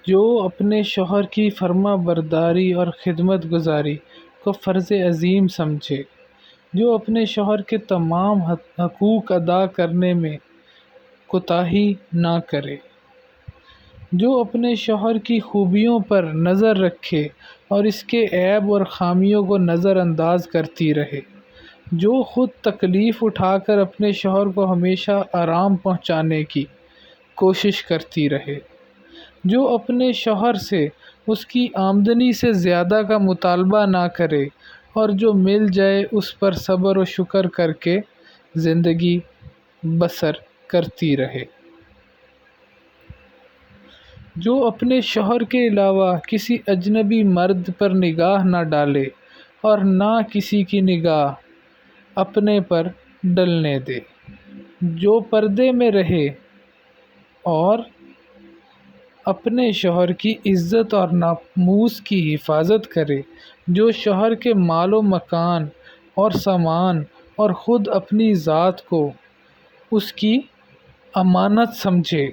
جو اپنے شوہر کی فرما برداری اور خدمت گزاری کو فرض عظیم سمجھے، جو اپنے شوہر کے تمام حقوق ادا کرنے میں کوتاہی نہ کرے، جو اپنے شوہر کی خوبیوں پر نظر رکھے اور اس کے عیب اور خامیوں کو نظر انداز کرتی رہے، جو خود تکلیف اٹھا کر اپنے شوہر کو ہمیشہ آرام پہنچانے کی کوشش کرتی رہے، جو اپنے شوہر سے اس کی آمدنی سے زیادہ کا مطالبہ نہ کرے اور جو مل جائے اس پر صبر و شکر کر کے زندگی بسر کرتی رہے، جو اپنے شوہر کے علاوہ کسی اجنبی مرد پر نگاہ نہ ڈالے اور نہ کسی کی نگاہ اپنے پر ڈلنے دے، جو پردے میں رہے اور اپنے شوہر کی عزت اور ناموس کی حفاظت کرے، جو شوہر کے مال و مکان اور سامان اور خود اپنی ذات کو اس کی امانت سمجھے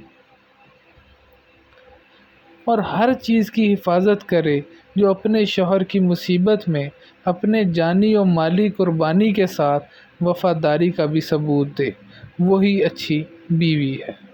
اور ہر چیز کی حفاظت کرے، جو اپنے شوہر کی مصیبت میں اپنے جانی و مالی قربانی کے ساتھ وفاداری کا بھی ثبوت دے، وہی اچھی بیوی ہے۔